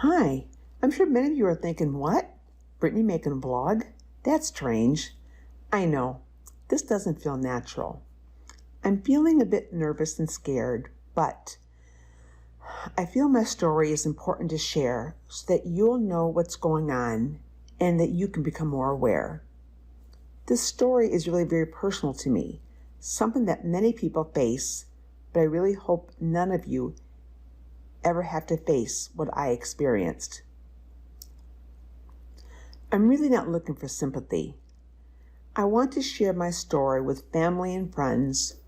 Hi, I'm sure many of you are thinking, what? Britnee making a vlog? That's strange. I know, this doesn't feel natural. I'm feeling a bit nervous and scared, but I feel my story is important to share so that you'll know what's going on and that you can become more aware. This story is really very personal to me, something that many people face, but I really hope none of you ever have to face what I experienced. I'm really not looking for sympathy. I want to share my story with family and friends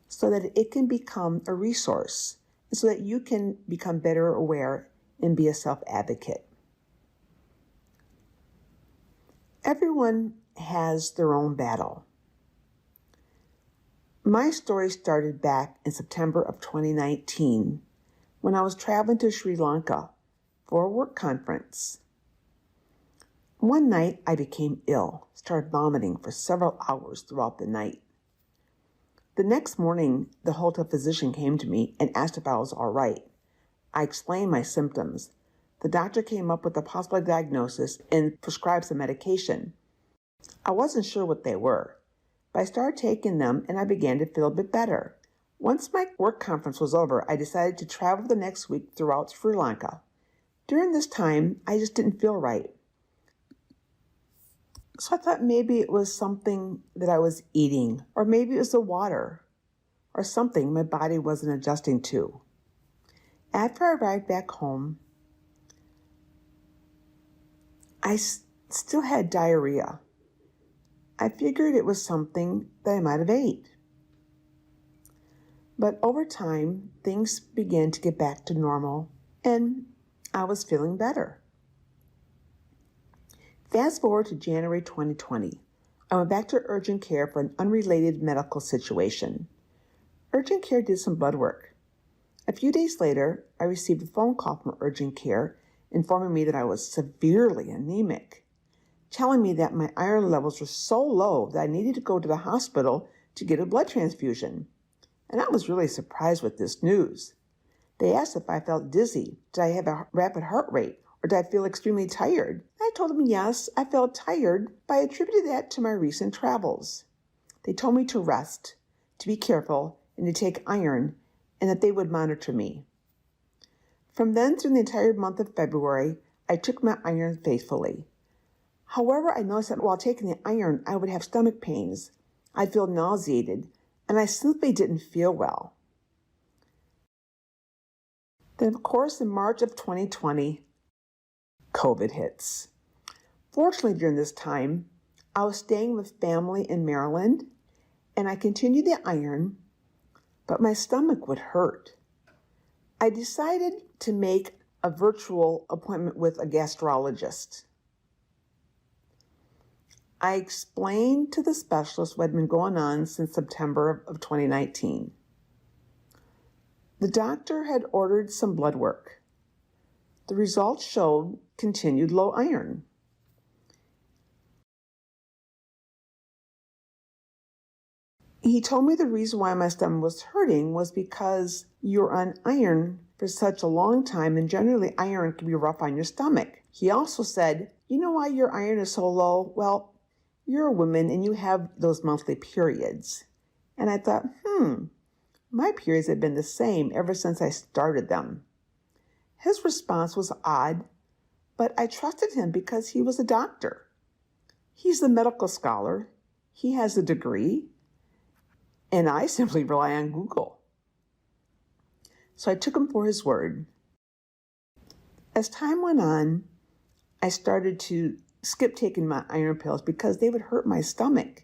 so that it can become a resource and so that you can become better aware and be a self-advocate. Everyone has their own battle. My story started back in September of 2019 when I was traveling to Sri Lanka for a work conference. One night I became ill, started vomiting for several hours throughout the night. The next morning, the hotel physician came to me and asked if I was all right. I explained my symptoms. The doctor came up with a possible diagnosis and prescribed some medication. I wasn't sure what they were, but I started taking them and I began to feel a bit better. Once my work conference was over, I decided to travel the next week throughout Sri Lanka. During this time, I just didn't feel right. So I thought maybe it was something that I was eating, or maybe it was the water, or something my body wasn't adjusting to. After I arrived back home, I still had diarrhea. I figured it was something that I might have ate. But over time, things began to get back to normal, and I was feeling better. Fast forward to January 2020. I went back to urgent care for an unrelated medical situation. Urgent care did some blood work. A few days later, I received a phone call from urgent care informing me that I was severely anemic, telling me that my iron levels were so low that I needed to go to the hospital to get a blood transfusion. And I was really surprised with this news. They asked if I felt dizzy, did I have a rapid heart rate, or did I feel extremely tired? I told them yes, I felt tired, but I attributed that to my recent travels. They told me to rest, to be careful, and to take iron, and that they would monitor me. From then through the entire month of February, I took my iron faithfully. However, I noticed that while taking the iron, I would have stomach pains. I'd feel nauseated, and I simply didn't feel well. Then, of course, in March of 2020, COVID hits. Fortunately, during this time, I was staying with family in Maryland, and I continued the iron, but my stomach would hurt. I decided to make a virtual appointment with a gastrologist. I explained to the specialist what had been going on since September of 2019. The doctor had ordered some blood work. The results showed continued low iron. He told me the reason why my stomach was hurting was because you're on iron for such a long time, and generally iron can be rough on your stomach. He also said, you know why your iron is so low? Well, you're a woman and you have those monthly periods. And I thought, my periods have been the same ever since I started them. His response was odd, but I trusted him because he was a doctor. He's a medical scholar. He has a degree. And I simply rely on Google. So I took him for his word. As time went on, I started to skip taking my iron pills because they would hurt my stomach.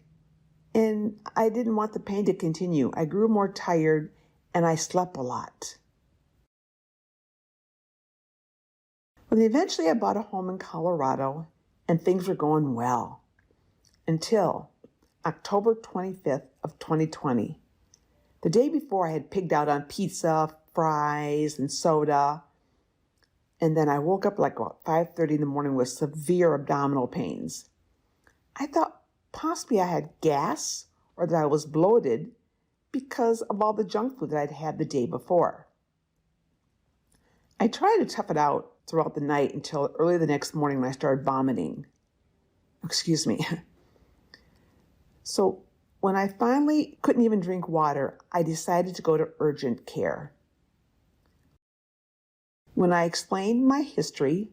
And I didn't want the pain to continue. I grew more tired and I slept a lot. Well, eventually I bought a home in Colorado and things were going well until October 25th of 2020. The day before I had pigged out on pizza, fries, and soda. And then I woke up like about 5:30 in the morning with severe abdominal pains. I thought possibly I had gas or that I was bloated because of all the junk food that I'd had the day before. I tried to tough it out throughout the night until early the next morning when I started vomiting. Excuse me. So when I finally couldn't even drink water, I decided to go to urgent care. When I explained my history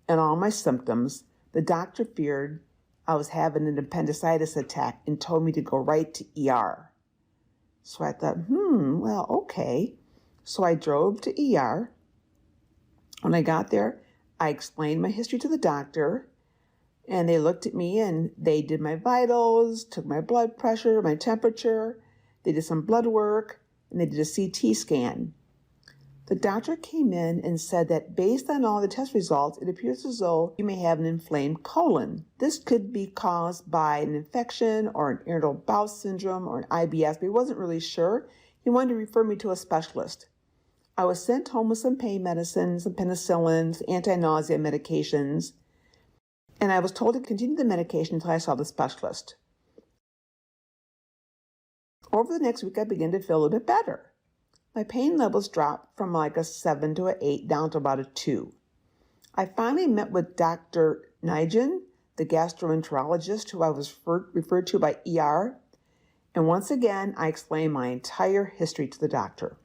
and all my symptoms, the doctor feared I was having an appendicitis attack and told me to go right to ER. So I thought, well, okay. So I drove to ER. When I got there, I explained my history to the doctor, and they looked at me and they did my vitals, took my blood pressure, my temperature, they did some blood work, and they did a CT scan. The doctor came in and said that based on all the test results, it appears as though you may have an inflamed colon. This could be caused by an infection or an irritable bowel syndrome or an IBS, but he wasn't really sure. He wanted to refer me to a specialist. I was sent home with some pain medicines, some penicillins, anti-nausea medications, and I was told to continue the medication until I saw the specialist. Over the next week, I began to feel a little bit better. My pain levels dropped from like a 7 to an 8 down to about a 2. I finally met with Dr. Nijin, the gastroenterologist who I was referred to by ER, and once again, I explained my entire history to the doctor.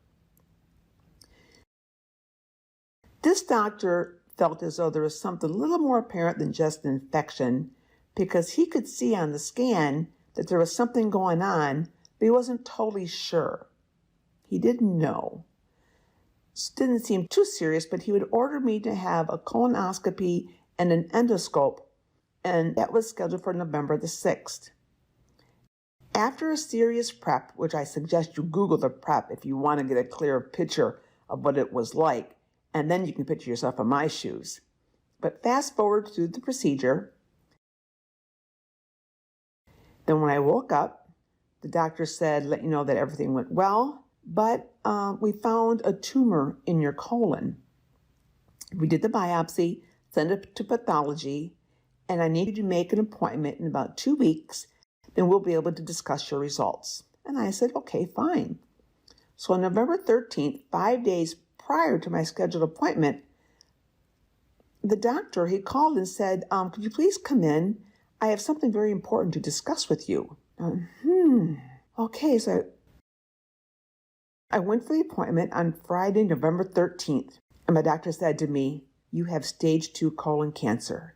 This doctor felt as though there was something a little more apparent than just an infection because he could see on the scan that there was something going on, but he wasn't totally sure. He didn't know. It didn't seem too serious, but he would order me to have a colonoscopy and an endoscope, and that was scheduled for November the 6th. After a serious prep, which I suggest you Google the prep if you want to get a clear picture of what it was like, and then you can picture yourself in my shoes. But fast forward through the procedure. Then when I woke up, the doctor said, let you know that everything went well, but we found a tumor in your colon. We did the biopsy, sent it to pathology, and I need you to make an appointment in about 2 weeks, then we'll be able to discuss your results. And I said, okay, fine. So on November 13th, 5 days prior to my scheduled appointment, the doctor, he called and said, could you please come in? I have something very important to discuss with you. Okay, so I went for the appointment on Friday, November 13th, and my doctor said to me, you have stage 2 colon cancer,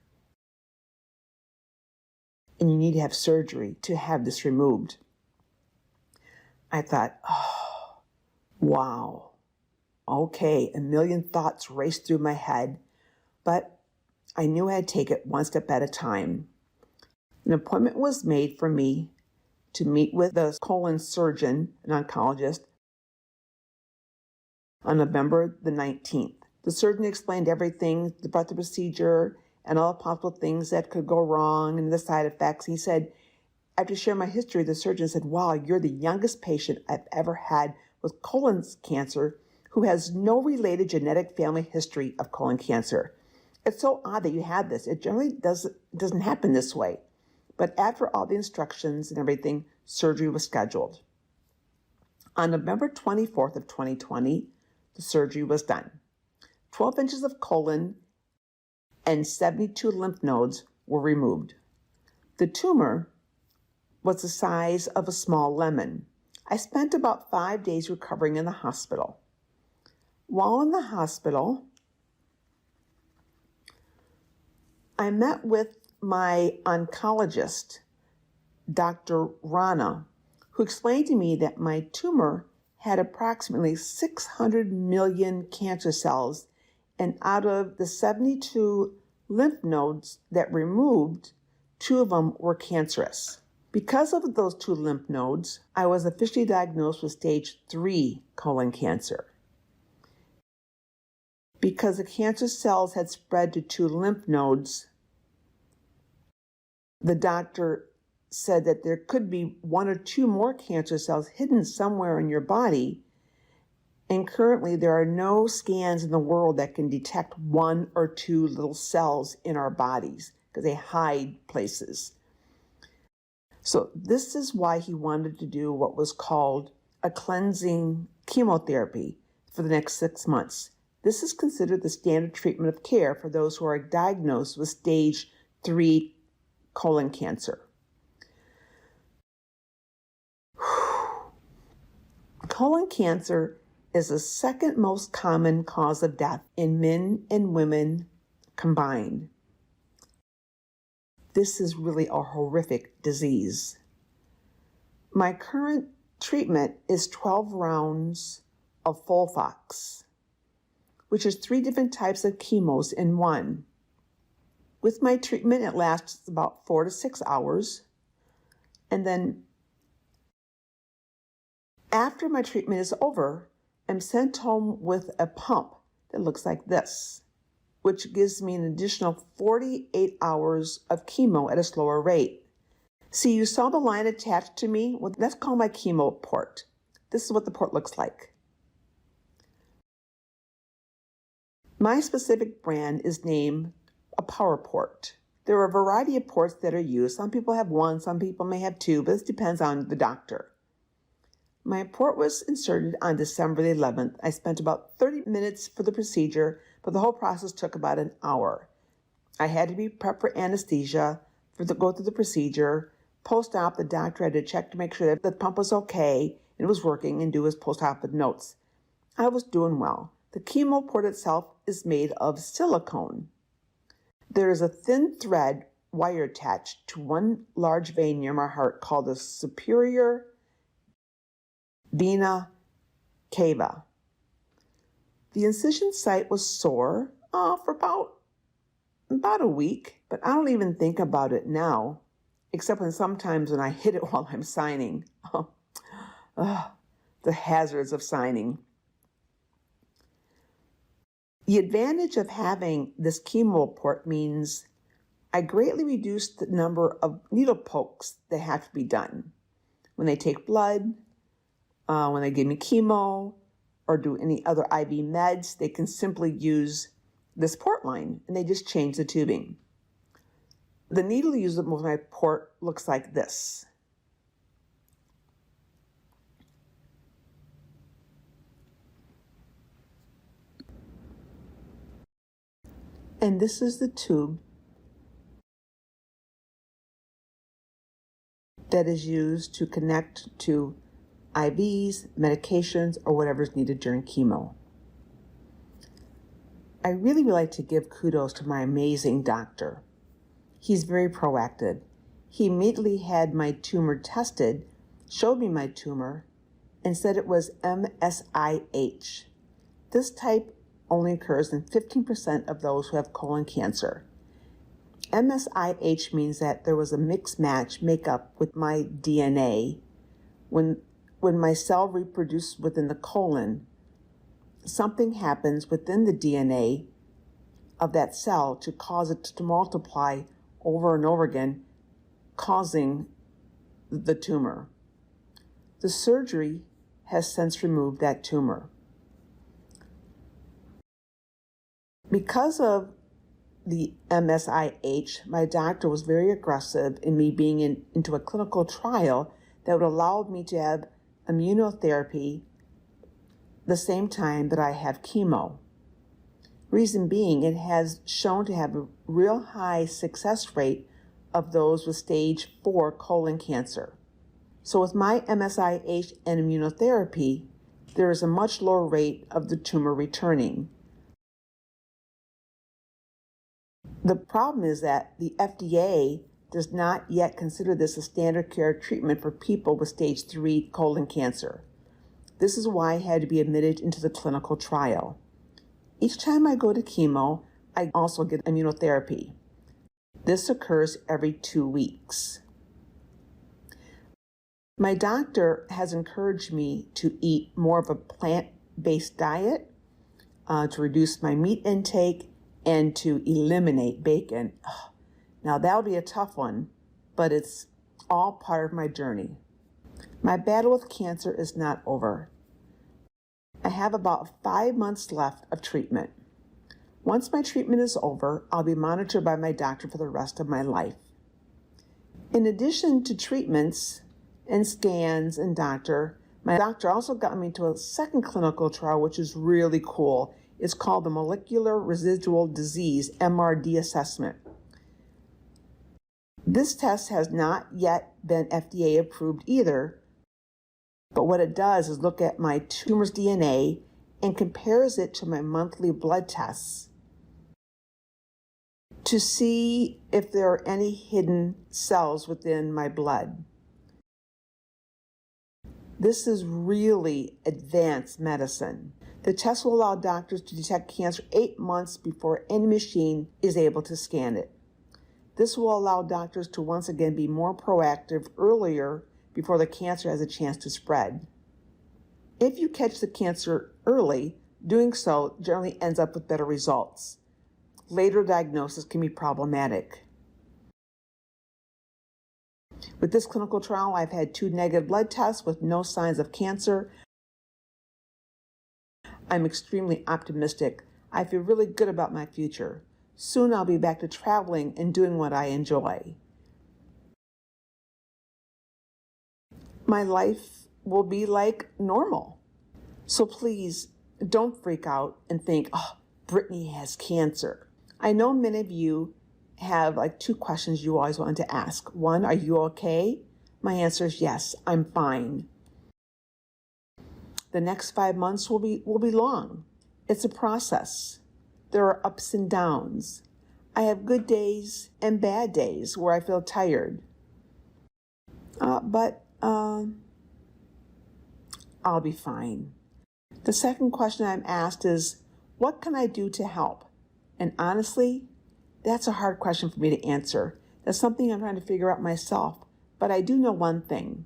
and you need to have surgery to have this removed. I thought, oh, wow. Okay, a million thoughts raced through my head, but I knew I had to take it one step at a time. An appointment was made for me to meet with the colon surgeon, an oncologist, on November the 19th. The surgeon explained everything about the procedure and all the possible things that could go wrong and the side effects. He said, after sharing my history, the surgeon said, wow, you're the youngest patient I've ever had with colon cancer who has no related genetic family history of colon cancer. It's so odd that you had this. It generally doesn't happen this way. But after all the instructions and everything, surgery was scheduled. On November 24th of 2020, the surgery was done. 12 inches of colon and 72 lymph nodes were removed. The tumor was the size of a small lemon. I spent about 5 days recovering in the hospital. While in the hospital, I met with my oncologist, Dr. Rana, who explained to me that my tumor had approximately 600 million cancer cells, and out of the 72 lymph nodes that removed, 2 of them were cancerous. Because of those 2 lymph nodes, I was officially diagnosed with stage 3 colon cancer. Because the cancer cells had spread to 2 lymph nodes, the doctor said that there could be 1 or 2 more cancer cells hidden somewhere in your body, and currently there are no scans in the world that can detect 1 or 2 little cells in our bodies because they hide places. So this is why he wanted to do what was called a cleansing chemotherapy for the next 6 months. This is considered the standard treatment of care for those who are diagnosed with stage 3 colon cancer. Colon cancer is the second most common cause of death in men and women combined. This is really a horrific disease. My current treatment is 12 rounds of Folfox, which is 3 different types of chemos in one. With my treatment, it lasts about 4 to 6 hours. And then after my treatment is over, I'm sent home with a pump that looks like this, which gives me an additional 48 hours of chemo at a slower rate. See, you saw the line attached to me? Well, that's called my chemo port. This is what the port looks like. My specific brand is named a power port. There are a variety of ports that are used. Some people have 1, some people may have 2, but this depends on the doctor. My port was inserted on December the 11th. I spent about 30 minutes for the procedure, but the whole process took about an hour. I had to be prepped for anesthesia, go through the procedure. Post-op, the doctor had to check to make sure that the pump was okay and it was working and do his post-op notes. I was doing well. The chemo port itself is made of silicone. There is a thin thread wire attached to one large vein near my heart called the superior vena cava. The incision site was sore for about a week, but I don't even think about it now, except sometimes when I hit it while I'm signing. The hazards of signing. The advantage of having this chemo port means I greatly reduced the number of needle pokes that have to be done. When they take blood, when they give me chemo, or do any other IV meds, they can simply use this port line, and they just change the tubing. The needle used with my port looks like this. And this is the tube that is used to connect to IVs, medications, or whatever is needed during chemo. I really would like to give kudos to my amazing doctor. He's very proactive. He immediately had my tumor tested, showed me my tumor, and said it was MSIH. This type only occurs in 15% of those who have colon cancer. MSIH means that there was a mixed match makeup with my DNA. When my cell reproduces within the colon, something happens within the DNA of that cell to cause it to multiply over and over again, causing the tumor. The surgery has since removed that tumor. Because of the MSIH, my doctor was very aggressive in me being into a clinical trial that would allow me to have immunotherapy the same time that I have chemo. Reason being, it has shown to have a real high success rate of those with stage 4 colon cancer. So with my MSIH and immunotherapy, there is a much lower rate of the tumor returning. The problem is that the FDA does not yet consider this a standard care treatment for people with stage 3 colon cancer. This is why I had to be admitted into the clinical trial. Each time I go to chemo, I also get immunotherapy. This occurs every 2 weeks. My doctor has encouraged me to eat more of a plant-based diet, to reduce my meat intake, and to eliminate bacon. Now that'll be a tough one, but it's all part of my journey. My battle with cancer is not over. I have about 5 months left of treatment. Once my treatment is over, I'll be monitored by my doctor for the rest of my life. In addition to treatments and scans and my doctor also got me to a second clinical trial, which is really cool. is called the Molecular Residual Disease, MRD assessment. This test has not yet been FDA approved either, but what it does is look at my tumor's DNA and compares it to my monthly blood tests to see if there are any hidden cells within my blood. This is really advanced medicine. The test will allow doctors to detect cancer 8 months before any machine is able to scan it. This will allow doctors to once again be more proactive earlier before the cancer has a chance to spread. If you catch the cancer early, doing so generally ends up with better results. Later diagnosis can be problematic. With this clinical trial, I've had 2 negative blood tests with no signs of cancer. I'm extremely optimistic. I feel really good about my future. Soon I'll be back to traveling and doing what I enjoy. My life will be like normal. So please don't freak out and think, oh, Britnee has cancer. I know many of you have 2 questions you always wanted to ask. One, are you okay? My answer is yes, I'm fine. The next 5 months will be long. It's a process. There are ups and downs. I have good days and bad days where I feel tired. But I'll be fine. The second question I'm asked is, what can I do to help? And honestly, that's a hard question for me to answer. That's something I'm trying to figure out myself. But I do know one thing.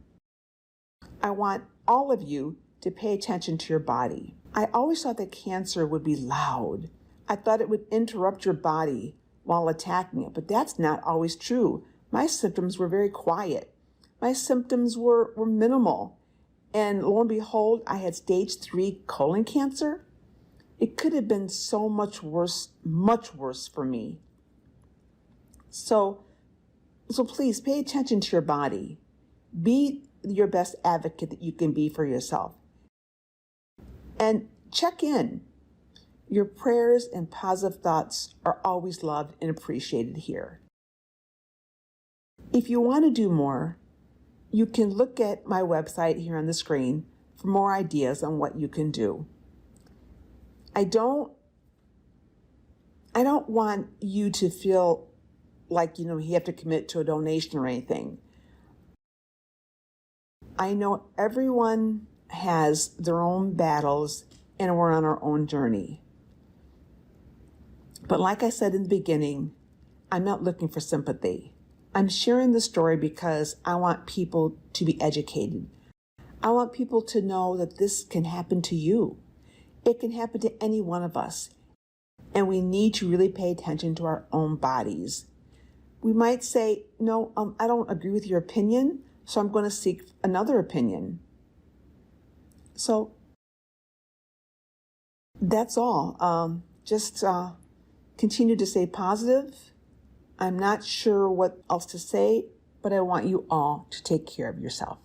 I want all of you to pay attention to your body. I always thought that cancer would be loud. I thought it would interrupt your body while attacking it, but that's not always true. My symptoms were very quiet. My symptoms were minimal. And lo and behold, I had stage 3 colon cancer. It could have been so much worse for me. So please pay attention to your body. Be your best advocate that you can be for yourself. And check in. Your prayers and positive thoughts are always loved and appreciated here. If you want to do more, you can look at my website here on the screen for more ideas on what you can do. I don't want you to feel like, you have to commit to a donation or anything. I know everyone has their own battles and we're on our own journey. But like I said in the beginning, I'm not looking for sympathy. I'm sharing the story because I want people to be educated. I want people to know that this can happen to you. It can happen to any one of us. And we need to really pay attention to our own bodies. We might say, no, I don't agree with your opinion, so I'm going to seek another opinion. So that's all. Just continue to stay positive. I'm not sure what else to say, but I want you all to take care of yourself.